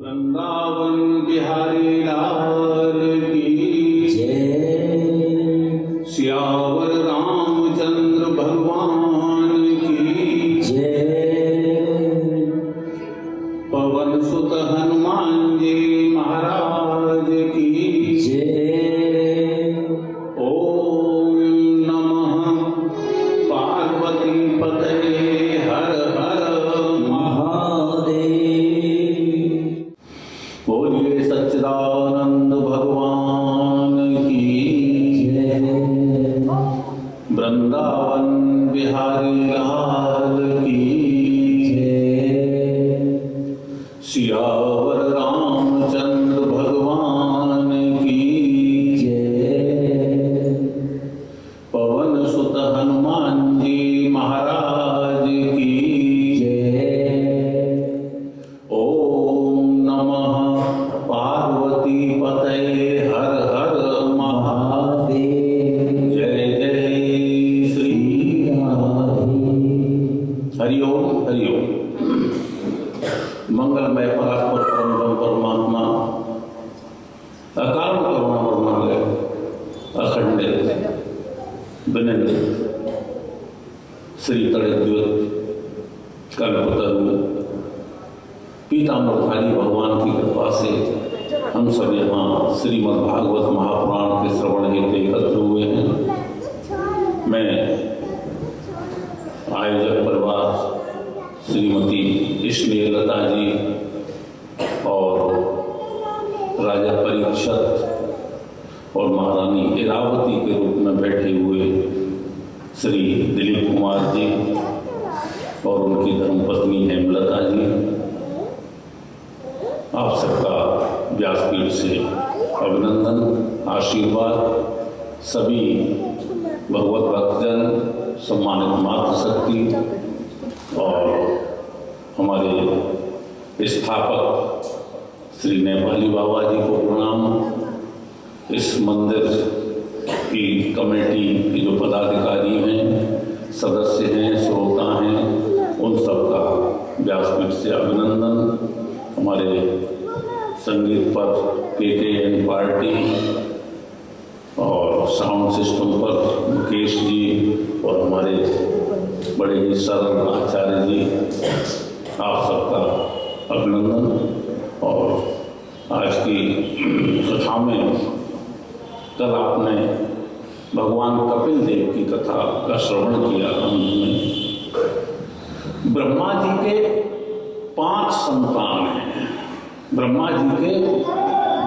वृंदावन बिहारी लाल की जय। सियावर रामचंद्र भगवान की जय। पवन सुत हनुमान जी महाराज की जय। ओम नमः पार्वती पतये हर हर महादेव। बोलिए सच्चिदानंद भगवान की जय। वृंदावन बिहारी लाल की जय। सियावर रामचंद्र भगवान की जय। पवन सुत हनुमान जी महाराज की जय। ओम नमः पार्वती पतये हर हर महादेव। जय जय श्री राम। हरिओम हरिओम। मंगलमय परात्पर परम परमात्मा अकाल करुणा परमालय अखंड विनंद श्री तड़द्युत कल्पतरु पीताम्बरधारी भगवान की कृपा से हम सब यहाँ श्रीमद् भागवत महापुराण के श्रवण हेतु एकत्र हुए हैं। मैं आयोजक परिवार श्रीमती स्नेहलता जी और राजा परीक्षित और महारानी इरावती के रूप में बैठे हुए श्री दिलीप कुमार जी और उनकी धर्मपत्नी हेमलता जी, आप सबका व्यासपीठ से अभिनंदन आशीर्वाद। सभी भगवत भक्तजन, सम्मानित मातृशक्ति और हमारे स्थापक श्री नेपाली बाबा जी को प्रणाम। इस मंदिर की कमेटी के जो पदाधिकारी हैं, सदस्य हैं, श्रोता हैं, उन सबका व्यासपीठ से अभिनंदन। हमारे संगीत पर KKN पार्टी और साउंड सिस्टम पर मुकेश जी और हमारे बड़े ही सरल आचार्य जी, आप सबका अभिनंदन। और आज की कथा में कल आपने भगवान कपिल देव की कथा का श्रवण किया। हमने ब्रह्मा जी के 5 संतान हैं। ब्रह्मा जी के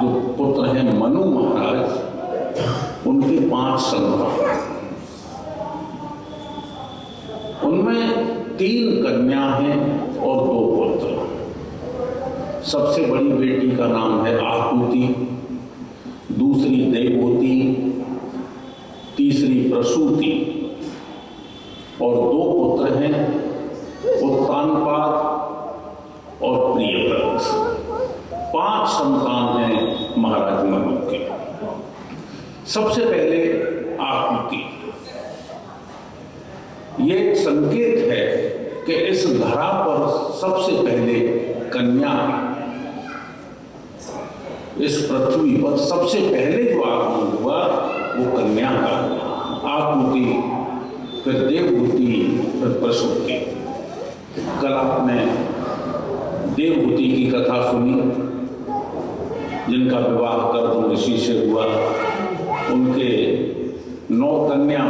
जो पुत्र हैं मनु महाराज, उनकी 5 संतान, उनमें 3 कन्या हैं और 2 पुत्र। सबसे बड़ी बेटी का नाम है आहुति, दूसरी देवहूति, तीसरी प्रसूति और 2 पुत्र हैं उत्तानपाद और प्रियव्रत। 5 संतान हैं महाराज मनु के। सबसे पहले आहुति। ये एक संकेत है कि इस धरा पर सबसे पहले कन्या, इस पृथ्वी पर सबसे पहले जो आगमन हुआ वो कन्या का। आहुति, फिर देवहूति, फिर प्रसूति। कल आपने देवहूति की कथा सुनी, जिनका विवाह कर्दम ऋषि से हुआ। उनके 9 कन्या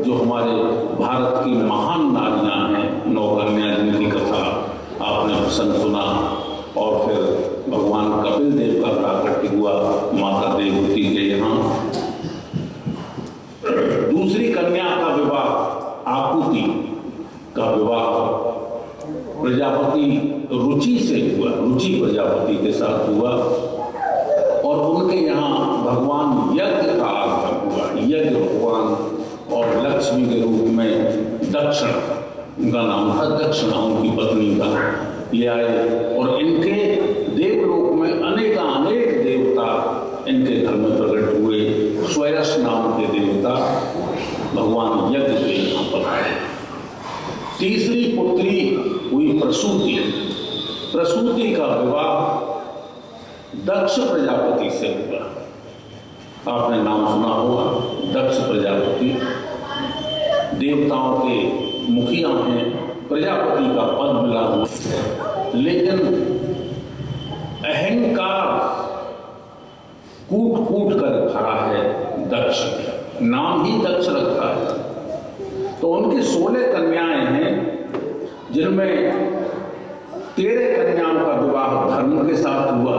जो हमारे भारत की महान नारियां हैं, 9 कन्या जिनकी कथा आपने प्रसंग सुना। और फिर भगवान कपिल देव का प्राकट्य हुआ माता देवहूति के यहाँ। दूसरी कन्या का विवाह, आहुति का विवाह प्रजापति रुचि से हुआ, रुचि प्रजापति के साथ हुआ। और उनके यहाँ भगवान यज्ञ का आगमन हुआ। यज्ञ भगवान और लक्ष्मी के रूप में दक्षिण, उनका नाम था दक्षिणा, उनकी पत्नी का, ये आए। और इनके देवलोक में अनेक देवता इनके घर में प्रकट हुए। स्वयस नाम के देवता भगवान यज्ञ के यहाँ पर आए। तीसरी पुत्री हुई प्रसूति। प्रसूति का विवाह दक्ष प्रजापति से हुआ। आपने नाम सुना होगा, दक्ष प्रजापति देवताओं के मुखिया हैं, प्रजापति का पद मिला हुआ है, लेकिन अहंकार कूट कूट कर भरा है दक्ष। नाम ही दक्ष रखा है। तो उनकी 16 कन्याएं हैं, जिनमें 13 कन्याओं का विवाह धर्म के साथ हुआ,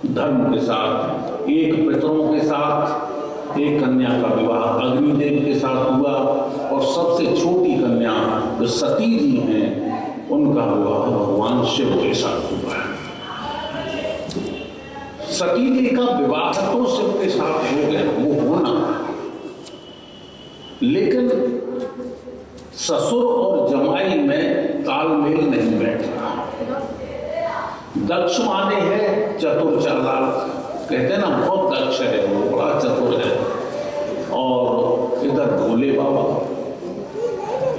धर्म के साथ, एक पितरों के साथ, एक कन्या का विवाह अग्निदेव के साथ हुआ, और सबसे छोटी कन्या जो सती जी हैं, उनका विवाह भगवान शिव के साथ हुआ है। सती जी का विवाह तो शिव के साथ हो गया, वो होना, लेकिन ससुर और जमाई में तालमेल नहीं बैठ रहा। दक्ष माने है चतुर चालाक, कहते हैं ना, बहुत दक्ष है वो, बड़ा चतुर है, और इधर भोले बाबा,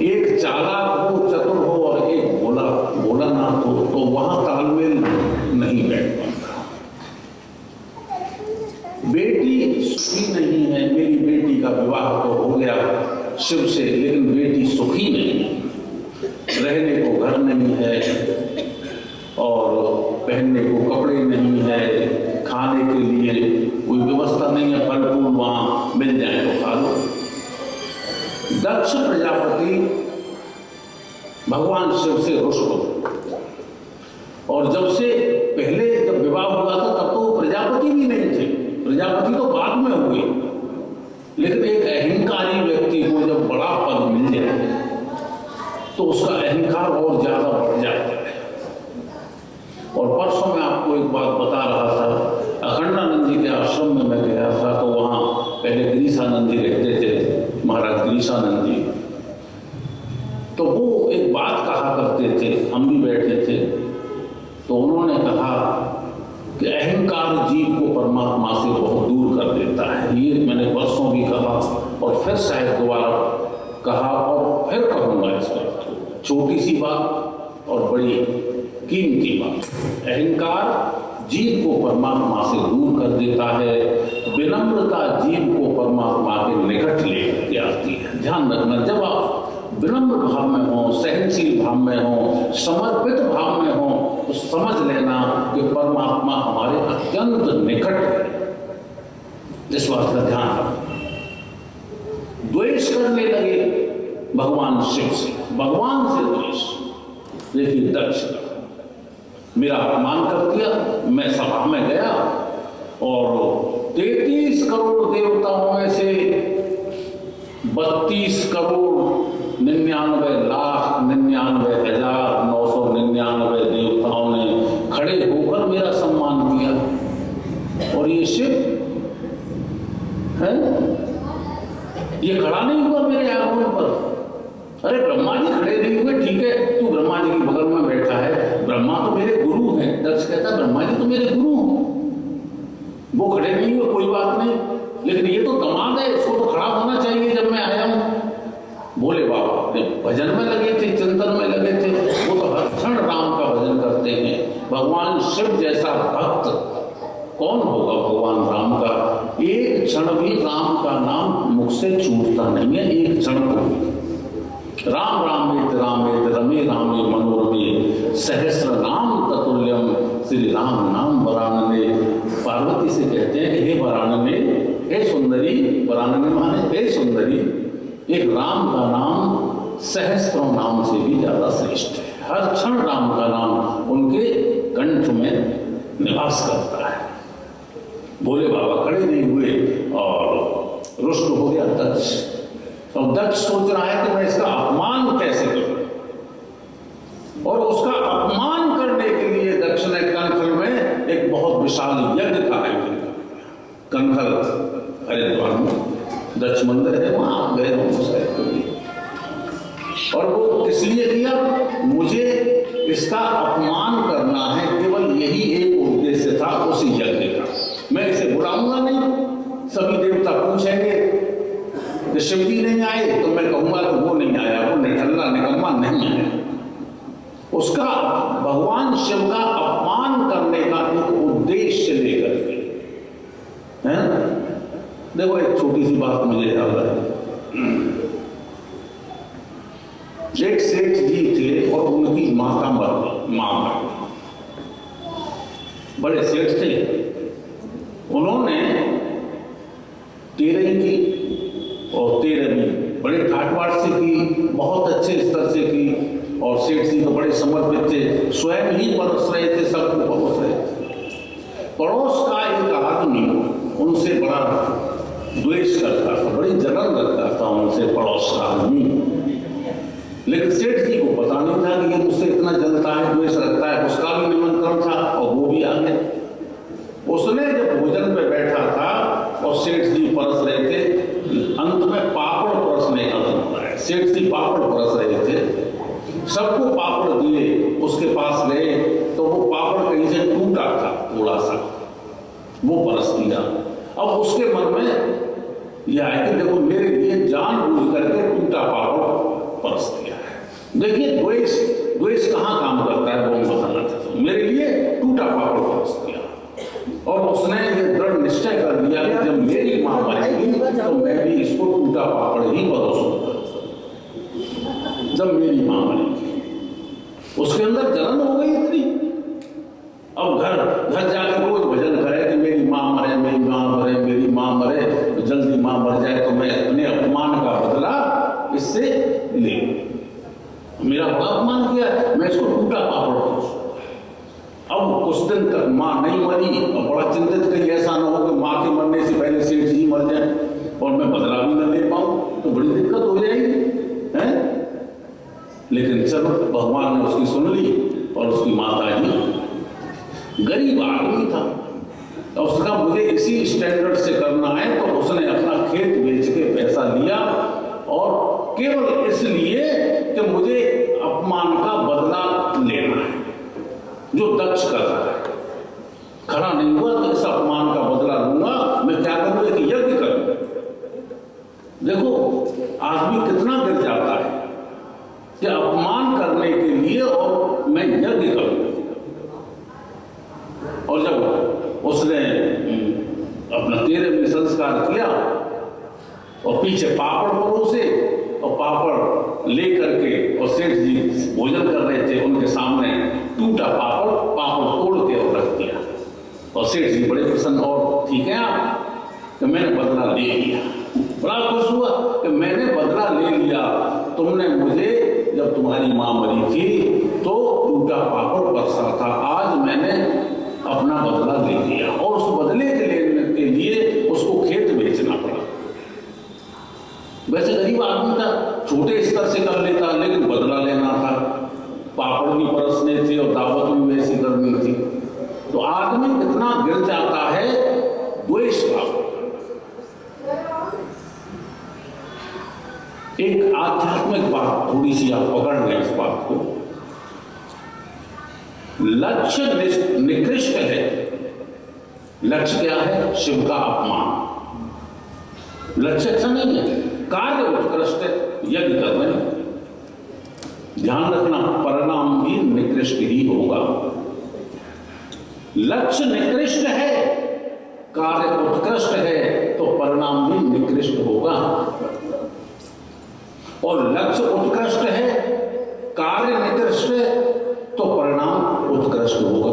एक चालाक हो, चतुर हो, और एक भोला ना हो, तो वहां तालमेल नहीं बैठ पाता। बेटी सुखी नहीं है, मेरी बेटी का विवाह तो हो गया शिव से, लेकिन बेटी सुखी नहीं है, रहने को घर नहीं है, और पहनने को कपड़े नहीं है, खाने के लिए कोई व्यवस्था नहीं है, फल फूल वहां मिल जाए तो खा लो। दक्ष प्रजापति भगवान शिव से रुष्ट हो, और जब विवाह हुआ था तब तो प्रजापति भी नहीं थे, प्रजापति तो बाद में हुए, लेकिन एक अहंकारी व्यक्ति को जब बड़ा पद मिल जाए तो उसका अहंकार और ज्यादा बढ़ जाता है। और परसों मैं आपको एक बात बता रहा था, अखंडानंद जी के आश्रम में मैं गया था, तो वहां पहले गिरीशानंद जी रहते थे, महाराज गिरीशानंद जी, तो वो एक बात कहा करते थे, हम भी बैठे थे, तो उन्होंने कहा कि अहंकार जीव को परमात्मा से बहुत दूर कर देता है। ये मैंने परसों भी कहा, और फिर शायद दोबारा कहा, और फिर कहूंगा इस पर। छोटी सी बात और बड़ी कीमती बात, अहंकार जीव को परमात्मा से दूर कर देता है, विनम्रता जीव को परमात्मा के निकट लेकर आती है। ध्यान रखना, जब आप विनम्र भाव में हो, सहनशील भाव में हो, समर्पित भाव में हो, तो समझ लेना कि परमात्मा हमारे अत्यंत निकट है। इस बात का ध्यान रखना। द्वेष करने लगे भगवान शिव से, भगवान से द्वेष। देखिए दक्ष मेरा अपमान कर दिया, मैं सभा में गया और 33 करोड़ देवताओं में से 32 करोड़ 99,99,999 देवताओं ने खड़े होकर मेरा सम्मान किया, और ये शिव है, ये खड़ा नहीं हुआ मेरे आगमन पर। अरे ब्रह्मा जी खड़े नहीं हुए, ठीक है, तू ब्रह्मा जी के बगल में बैठा है, ब्रह्मा तो मेरे गुरु हैं। दक्ष कहता है ब्रह्मा जी तो मेरे गुरु हैं, वो खड़े नहीं हुए, कोई बात नहीं, लेकिन ये तो दमाद है, इसको तो खड़ा होना चाहिए जब मैं आया हूं। भोले बाबा भजन में लगे थे, चिंतन में लगे थे, वो तो हर क्षण राम का भजन करते हैं। भगवान शिव जैसा भक्त कौन होगा भगवान राम का? एक क्षण भी राम का नाम मुख से छूटता नहीं है, एक क्षण को। राम रामेत रामेत रमे रामे मनोरमे सहस्र नाम ततुल्यम श्री राम नाम वरानने। पार्वती से कहते हैं कि हे वरानने, हे सुंदरी, वरानने माने हे सुंदरी, एक राम का नाम सहस्त्रों नाम से भी ज्यादा श्रेष्ठ है। हर क्षण राम का नाम उनके कंठ में निवास करता है। भोले बाबा खड़े नहीं हुए और रुष्ट हो गया दक्ष। तो दक्ष सोच रहा है कि मैं इसका अपमान कैसे करूं, और उसका अपमान करने के लिए दक्ष ने कनखल में एक बहुत विशाल यज्ञ का आयोजन किया। कनखल हरिद्वार में दक्ष मंदिर है, वहां गए हम शायद कभी, और वो इसलिए किया, मुझे इसका अपमान करना है, केवल यही एक उद्देश्य था उस यज्ञ का। मैं इसे बुलाऊंगा नहीं, सभी देवता पूछेंगे कि शिव जी नहीं आए, तो मैं कहूंगा कि वो नहीं आया, वो निठल्ला निकम्मा नहीं आया। उसका भगवान शिव का अपमान करने का एक उद्देश्य लेकर के, है ना। देखो एक छोटी सी बात मुझे याद आई। एक सेठ जी थे और उनकी माता मां मर गई। बड़े सेठ थे, उन्होंने 13 की और 13वीं बड़े ठाटबाट से की, बहुत अच्छे स्तर से की। और सेठ जी तो बड़े समर्पित थे, स्वयं ही परोस रहे थे, सबको परोस रहे थे। पड़ोस का एक आदमी उनसे बड़ा द्वेष करता था, बड़ी जलन रखता था उनसे, पड़ोस का आदमी। लेकिन सेठ जी को पता नहीं था कि ये मुझसे इतना जलता है, द्वेष रखता है। उसका भी निमंत्रण था और वो भी आ गया। उसने जब भोजन पे बैठा था और सेठ जी परस रहे थे, अंत में पापड़ परसने का दिन होता है। सेठ जी पापड़ परस रहे थे, सबको पापड़ दिए, उसके पास गए तो वो पापड़ कहीं से टूटा था थोड़ा सा, वो परस दिया। अब उसके मन में यह आया कि देखो मेरे लिए जानबूझ करके टूटा पापड़ परस दिया है। देखिए द्वेष कहाँ काम करता है वो बताना चाहता हूं। मेरे लिए टूटा पापड़ परस दिया और उसने ये दृढ़ निश्चय कर लिया कि जब मेरी मां मरेगी तो मैं भी इसको टूटा पापड़ ही परोसूंगा। जब मेरी मां मरेगी, उसके अंदर जलन हो गई इतनी। अब घर जाके रोज भजन करे कि मेरी मां मरे, मेरी मां मरे, मेरी मां मरे, तो जल्दी मां मर जाए तो मैं अपने अपमान का बदला इससे ले लूं। मेरा बड़ा अपमान किया है, मैं इसको टूटा पापड़ परोसूं। अब कुछ दिन तक मां नहीं मरी और बड़ा चिंतित, कहीं ऐसा ना हो कि मां के मरने से पहले सेठ जी मर जाए और मैं बदला भी न ले पाऊं, तो बड़ी दिक्कत हो जाएगी, है। लेकिन चलो भगवान ने उसकी सुन ली। और उसकी माता जी गरीब आदमी था, तो उसका मुझे इसी स्टैंडर्ड से करना है, तो उसने अपना खेत बेच के पैसा लिया और केवल इसलिए कि मुझे अपमान का बदला लेना है जो दक्ष कर रहा है। खड़ा नहीं हुआ तो इस अपमान का बदला लूंगा। मैं क्या करूं, एक यज्ञ करूं। देखो आदमी कितना गिर जाता है कि अपमान करने के लिए, और मैं यज्ञ करूं। और जब उसने अपना 13वीं संस्कार किया और पीछे पापड़ परोसे और पापड़ ले करके, और सेठ जी भोजन कर रहे थे, उनके सामने टूटा पापड़ तोड़ के और रख दिया। और सेठ जी बड़े प्रसन्न, और ठीक है आप कि मैंने बदला ले लिया। बड़ा खुश हुआ कि मैंने बदला ले लिया। तुमने मुझे जब तुम्हारी मां मरी थी तो टूटा पापड़ परसा था, आज मैंने अपना बदला ले लिया। और उस बदले के लेने के लिए उसको खेत बेचना पड़ा। वैसे गरीब आदमी था, छोटे स्तर से कर लेता, लेकिन बदला लेना था, पापड़ भी परसने थे और दावत भी वैसी करनी थी। तो आदमी कितना गिर जाता है द्वेष का। एक आध्यात्मिक बात थोड़ी सी आप पकड़ लें इस बात को। लक्ष्य निकृष्ट है। लक्ष्य क्या है? शिव का अपमान। लक्ष्य अच्छा नहीं है, कार्य उत्कृष्ट है, यज्ञ कर रहे हैं। ध्यान रखना, परिणाम भी निकृष्ट ही होगा। लक्ष्य निकृष्ट है, कार्य उत्कृष्ट है, तो परिणाम भी निकृष्ट होगा। और लक्ष्य उत्कृष्ट है, कार्य निकृष्ट है, तो परिणाम उत्कृष्ट होगा।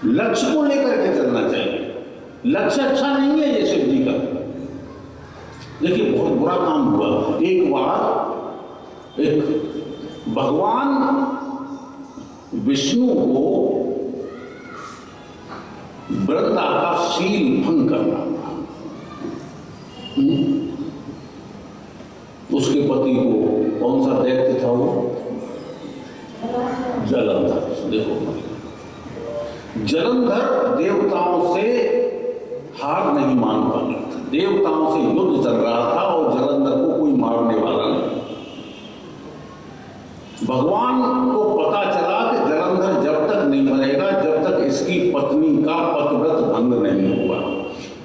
लक्ष्य को लेकर के चलना चाहिए। लक्ष्य अच्छा नहीं है ये शिव जी का। देखिए बहुत बुरा काम हुआ। एक बार एक भगवान विष्णु को वृंदा का शील भंग करना था। उसके पति को कौन सा दैत्य था वो? जलंधर। देखो जलंधर देवताओं से हार नहीं मान पा रहा था। देवताओं से युद्ध चल रहा था और जलंधर को कोई मारने वाला नहीं। भगवान को पता चला कि जलंधर जब तक नहीं मरेगा जब तक इसकी पत्नी का पतिव्रत भंग नहीं होगा।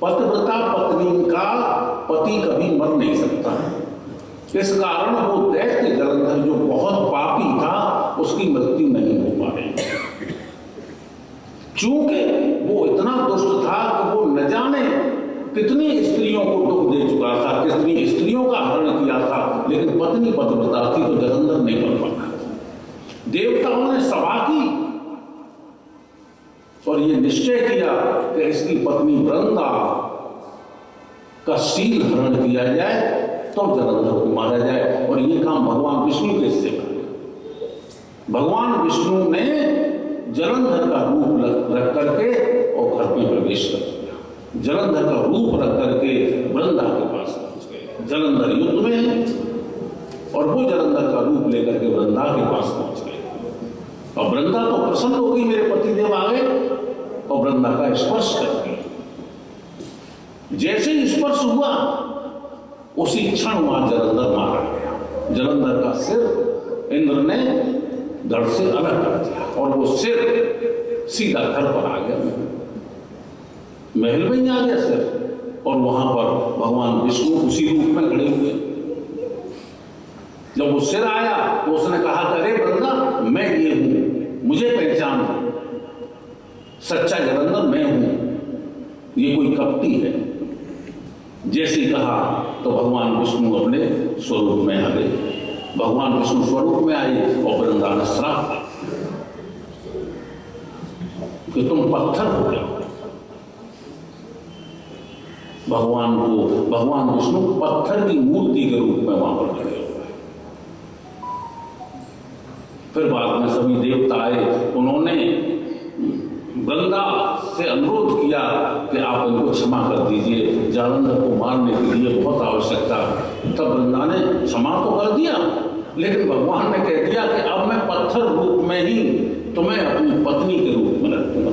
पतिव्रता पत्नी का पति कभी मर नहीं सकता। इस कारण वो दैत्य जलंधर जो बहुत पापी था उसकी मृत्यु नहीं हो पा रही। चूंकि वो इतना दुष्ट था कि वो न जाने कितनी स्त्रियों को दुख दे चुका था, कितनी स्त्रियों का हरण किया था, लेकिन पत्नी पतिव्रता थी तो जलंधर नहीं बन पाता। देवताओं ने सभा की और ये निश्चय किया कि इसकी पत्नी वृंदा का शील हरण किया जाए तो जलंधर को मारा जाए। और ये काम भगवान विष्णु के से भगवान विष्णु ने जलंधर का रूप रख करके और घर में प्रवेश कर दिया। जलंधर का रूप रख करके वृंदा के पास पहुंच गए। जलंधर युद्ध में और वो जलंधर का रूप लेकर के वृंदा के पास पहुंच गए। और वृंदा तो प्रसन्न हो गई, मेरे पतिदेव आ गए, और वृंदा का स्पर्श कर दिया। जैसे ही स्पर्श हुआ उसी क्षण वहां जलंधर मारा गया। जलंधर का सिर इंद्र ने धड़ से अलग कर दिया और वो सिर सीधा घर पर आ गया, महल में ही आ गया सिर। और वहां पर भगवान विष्णु उसी रूप में खड़े हुए। जब वो सिर आया तो उसने कहा, अरे वृंदा मैं ये हूं, मुझे पहचान, सच्चा जलंधर मैं हूं, ये कोई कपटी है। जैसे कहा तो भगवान विष्णु अपने स्वरूप में आ गए। भगवान विष्णु स्वरूप में आए और वृंदा ने श्राप कि तुम पत्थर हो गए। भगवान विष्णु पत्थर की मूर्ति के रूप में वहां पर खड़े हो गए। फिर बाद में सभी देवता आए, उन्होंने वृंदा से अनुरोध किया कि आप इनको क्षमा कर दीजिए, जालंधर को मारने के लिए बहुत आवश्यकता। तब वृंदा ने क्षमा तो कर दिया, लेकिन भगवान ने कह दिया कि अब मैं पत्थर रूप में ही तुम्हें अपनी पत्नी के रूप में रखूंगा।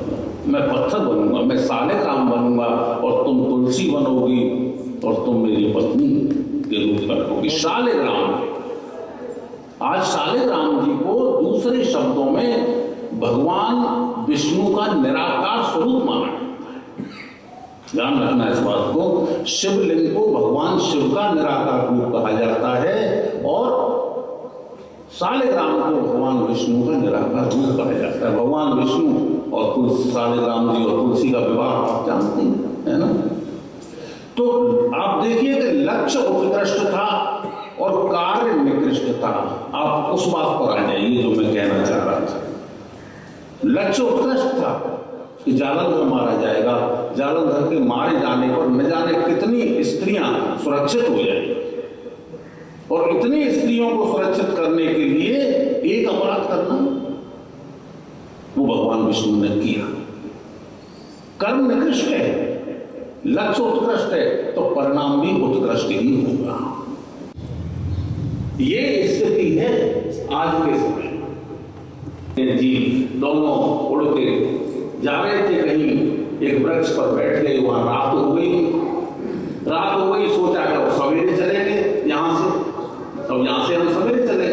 मैं पत्थर बनूंगा, मैं सालिग्राम बनूंगा और तुम तुलसी बनोगी और तुम मेरी पत्नी के रूप में रहोगी। सालिग्राम, आज सालिग्राम जी को दूसरे शब्दों में भगवान विष्णु का निराकार स्वरूप माना जाता है। ध्यान रखना इस बात को। शिवलिंग को भगवान शिव का निराकार रूप कहा जाता है और सालिग्राम को भगवान विष्णु का निराकार रूप कहा जाता है। भगवान विष्णु और तुलसी, सालिग्राम जी और तुलसी का विवाह आप जानते हैं, है ना। तो आप देखिए कि लक्ष्य उत्कृष्ट था और कार्य निकृष्ट था। आप उस बात पर आ जाइए जो मैं कहना चाह रहा था। लक्ष्य उत्कृष्ट था कि जालंधर मारा जाएगा। जालंधर के मारे जाने पर न जाने कितनी स्त्रियां सुरक्षित हो जाएंगी, और इतनी स्त्रियों को सुरक्षित करने के लिए एक अपराध करना, वो भगवान विष्णु ने किया। कर्म निकृष्ट है, लक्ष्य उत्कृष्ट है, तो परिणाम भी उत्कृष्ट ही होगा। ये स्थिति है आज के समय। जी दोनों उड़ के जा रहे थे कहीं, एक वृक्ष पर बैठ गए, वहां रात हो गई। सोचा कि सवेरे चलेंगे यहां से, तब यहां से हम सवेरे चले।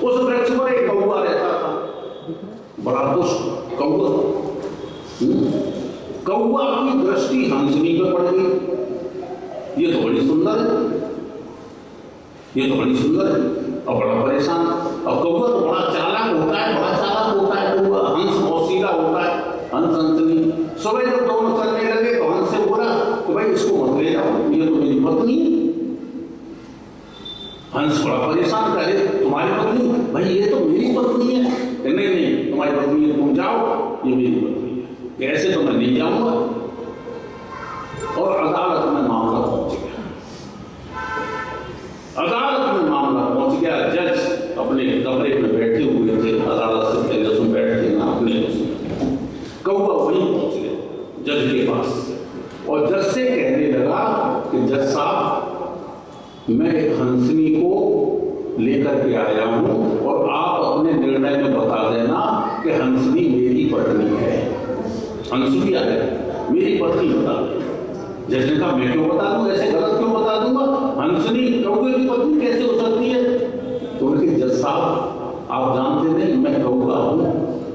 उस वृक्ष पर एक कौवा रहता था, बड़ा दुष्ट कौवा। कौवा की दृष्टि हंसनी पर पड़ गई। ये तो बड़ी सुंदर है, और बड़ा परेशान। और कौवा तो बड़ा चालाक होता है, कौवा हंस बहुत सीधा होता है, हंसनी। सुबह जब दोनों चलने लगे तो हंस से बोला कि भाई इसको मत ले जाओ, ये तो मेरी पत्नी। हंस बड़ा परेशान, करे तुम्हारी पत्नी? भाई ये तो मेरी पत्नी है। नहीं तुम्हारी पत्नी है, तुम जाओ, ये मेरी पत्नी है। ऐसे तो मैं नहीं जाऊंगा। और अदालत में मामला पहुंच गया। जज अपने कमरे में बैठे हुए थे, अदालत से पहले उसमें बैठते ना अपने। कौवा वहीं पहुंच गया जज के पास और जज से कहने लगा कि जज साहब, मैं एक हंसनी को लेकर के आया हूं और आप अपने निर्णय में बता देना कि हंसनी मेरी पत्नी है। हंसनी आ जाए, मेरी पत्नी बता दे। जज ने कहा, मैं क्यों बता दूं, ऐसे गलत क्यों बता दूंगा? हंसनी कौवे की पत्नी कैसे हो सकती है? तो उनके जज साहब, आप जानते नहीं मैं कौवा हूं,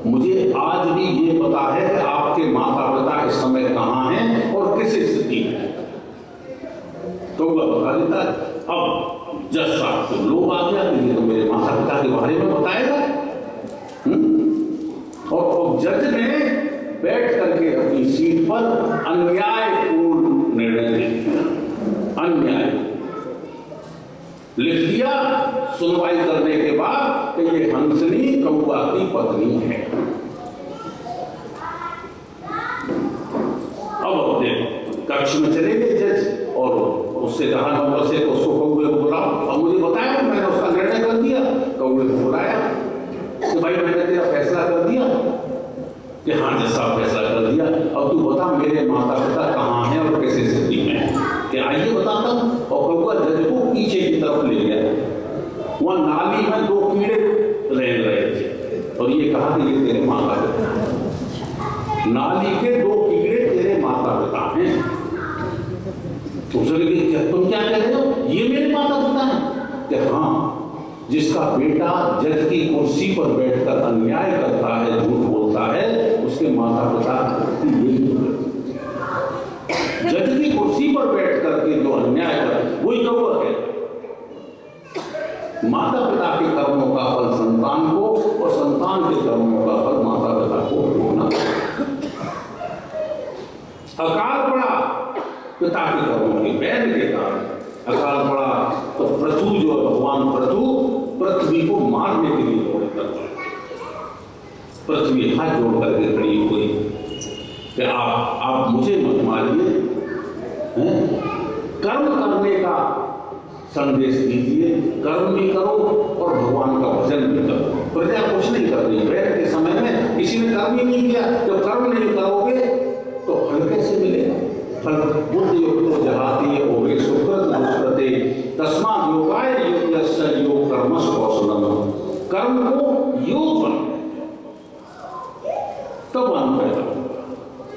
मुझे आज भी ये पता है कि आपके माता पिता इस समय कहां हैं और किस स्थिति में। कौवा बता देता है। अब जज साहब को लोग आ गया कि ये तो मेरे माता पिता के बारे में बताएगा। और जज ने बैठ करके अपनी सीट पर अन्यायपूर्ण निर्णय ले लिया। अन्याय लिख दिया सुनवाई करने के बाद कि ये हंसनी कौआ की पत्नी है। अब अपने कक्ष में चले गए जज और उससे कहा नौकर से उसको कौए को बुलाओ। अब मुझे बताया मैंने उसका निर्णय कर दिया। कौए को बुलाया कि भाई मैंने तेरा फैसला कर दिया कि हाँ जैसा फैसला कर दिया, अब तू बता मेरे माता पिता कहाँ हैं और कैसे स्थिति में है कि आइए बताता हूँ। और कौआ जज को पीछे की तरफ ले गया। वहां नाली में 2 कीड़े रेंग रहे थे और ये कहा कि ये तेरे माता पिता हैं। नाली के 2 कीड़े तेरे माता पिता हैं। उसने कहा तुम क्या कह रहे हो, ये मेरे माता पिता हैं? कि हाँ, जिसका बेटा जज की कुर्सी पर बैठकर अन्याय करता है, झूठ बोलता है, उसके माता पिता यही जज की कुर्सी पर बैठ करके जो अन्याय कर वही कौआ है। माता पिता के कर्मों का फल संतान को और संतान के कर्मों का फल माता पिता को भोगना। अकाल पड़ा पिता के कर्मों के वैध के कारण, अकाल पड़ा तो पृथु जो भगवान पृथ्वी को मारने के लिए दौड़े करता। पृथ्वी हाथ जोड़ करके खड़ी हुई कि आप मुझे मत मारिए, कर्म करने का संदेश दीजिए, कर्म भी करो और भगवान का भजन भी करो। प्रजा कुछ नहीं कर रही। वैद के समय में किसी ने कर्म ही नहीं किया। जब कर्म नहीं करोगे तो फल कैसे मिलेगा? फल बुद्धि योग जहाती होगे सुकृत अनुष्ठते तस्मात् योगाय योग्यस्य योग कर्मस् कौशलम। कर्म को योग बन तब पैदा।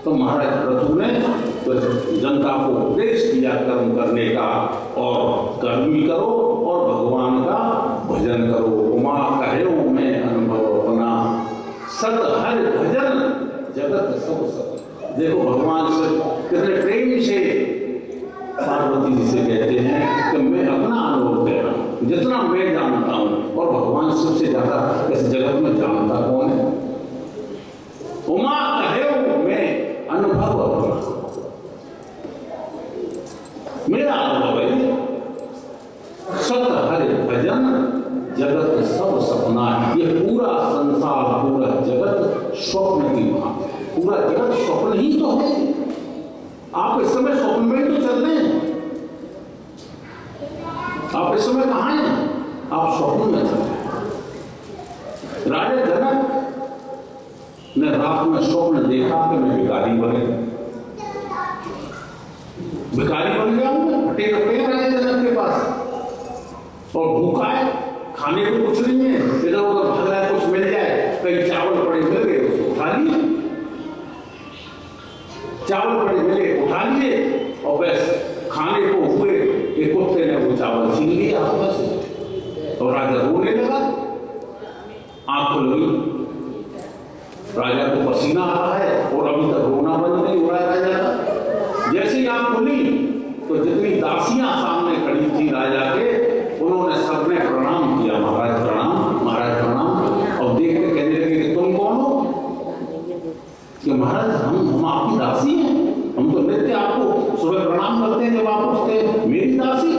तो महाराज पृथु ने जनता को उपदेश दिया कर्म करने का, और कर्म भी करो और भगवान का भजन करो। उमा कहो मैं अनुभव अपना, सत हर भजन जगत सब सत। देखो भगवान से कितने प्रेम से पार्वती जी से कहते हैं कि मैं अपना अनुभव कह रहा हूँ, जितना मैं जानता हूँ। और भगवान सबसे ज्यादा इस जगत में जानता कौन है? उमा कहो मैं अनुभव अपना, मेरा अनुभव है। सत हरि भजन जगत सब सपना। ये पूरा संसार पूरा जगत स्वप्न की भांति, पूरा जगत स्वप्न ही तो है। आप इस समय स्वप्न में तो चल रहे हैं। आप इस समय कहां हैं? आप स्वप्न में चल रहे हैं। राजा जनक ने रात में स्वप्न देखा कि मैं भिखारी बन गया हूं। फटे कपड़े राजा जनक के पास और भूखा है, खाने को कुछ नहीं है, इधर उधर भाग रहा है, कुछ मिल जाए। कई चावल पड़े मिल गए, उसको उठा लिए। चावल पड़े मिले, उठा लिए और बस खाने को हुए कि कुत्ते ने वो चावल छीन लिया हाथ से। और राजा रोने लगा। आंख खुल गई। राजा को पसीना आ रहा है और अभी तक रोना बंद नहीं हो रहा है राजा का। जैसे ही आंख खुली तो जितनी दासियां सामने खड़ी थी राजा के, उन्होंने सबने प्रणाम किया। महाराज प्रणाम, महाराज प्रणाम। और देख के कहने लगे कि तुम कौन हो? कि महाराज हम आपकी दासी हैं। हम तो नित्य आपको सुबह प्रणाम करते हैं जब आप उठते हैं। मेरी दासी?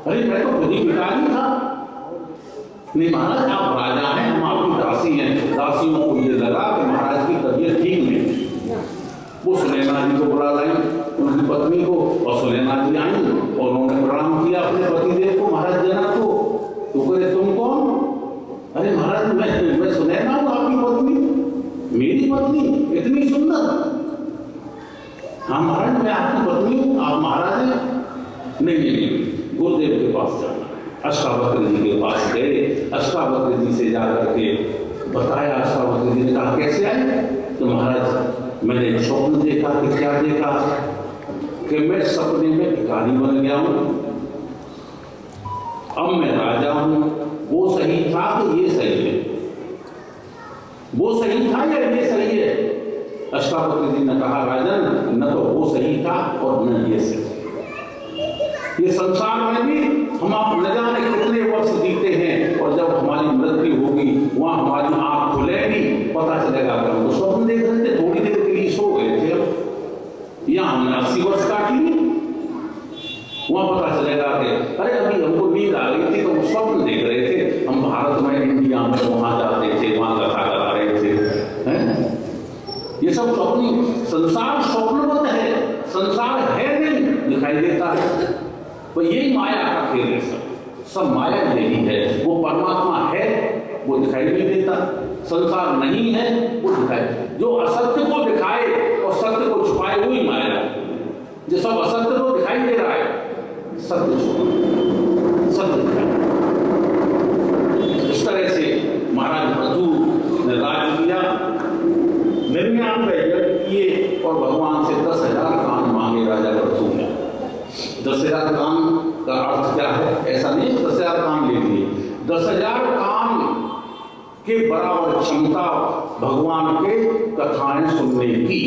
अरे मैं तो खुद ही भिखारी था। नहीं महाराज आप राजा हैं, हम आपकी दासी हैं। दासियों को ये लगा कि महाराज की तबीयत ठीक नहीं। वो सुनैना जी को बुला लाई, उनकी पत्नी को, और सुनैना जी आई और उन्होंने प्रणाम किया अपने पतिदेव को, महाराज जनक को। तो कहते तुम कौन? अरे महाराज मैं सुनैना हूँ, आपकी पत्नी। मेरी पत्नी इतनी सुंदर? हाँ महाराज मैं आपकी पत्नी हूँ, आप महाराज हैं। नहीं, गुरुदेव के पास जाना। अष्टावक्र जी के पास गए। अष्टावक्र जी से जाकर के बताया। अष्टावक्र जी ने कहा कैसे आए? तो महाराज मैंने एक स्वप्न देखा। कि क्या देखा? कि मैं सपने में भिखारी बन गया हूं, अब मैं राजा हूं। वो सही था कि ये सही है? वो सही था या ये सही है? अष्टावक्र जी ने कहा राजन न तो वो सही था और न ये सही। ये संसार में भी हम आप न जाने कितने वर्ष जीते हैं, और जब हमारी मृत्यु होगी वहां हमारी आंख खुलेगी, पता चलेगा कि हम तो स्वप्न देख रहे थे, है? ये सब स्वप्न, संसार स्वप्नवत है, संसार है नहीं, दिखाई देता है। तो यही माया का खेल है, सब माया यही है। वो परमात्मा है वो दिखाई नहीं देता, संसार नहीं है वो दिखाई, जो असत्य को दिखाए और सत्य को छुपाए वही माया। जो सब असत्य को दिखाई दे रहा है, सत्य छुपा, सत्य दिखाई। इस तरह से महाराज पृथु ने राज किया, 99 यज्ञ किए और भगवान से 10,000 कान मांगे राजा पृथु ने। 10,000 कान का अर्थ क्या है? ऐसा नहीं 10,000 कान ले लिए, 10,000 कान के बराबर क्षमता भगवान के कथाएं सुनने की।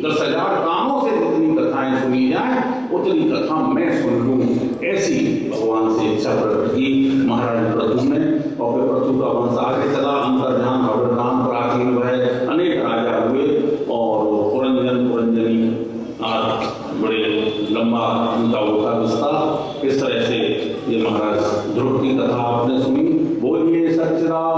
10,000 कानों से जितनी कथाएं सुनी जाए उतनी कथा मैं सुन लूं, ऐसी भगवान से इच्छा प्रकट की महाराज पृथु ने। और फिर पृथु का वंश आगे चला, अंतर्ध्यान, अवधान, प्राचीन भय, अनेक राजा हुए और पुरंजन, पुरंजनी बड़े लंबा उनका होता विस्तार। इस तरह से ये महाराज ध्रुव की कथा आपने सुनी। बोलिए सच्चिदानंद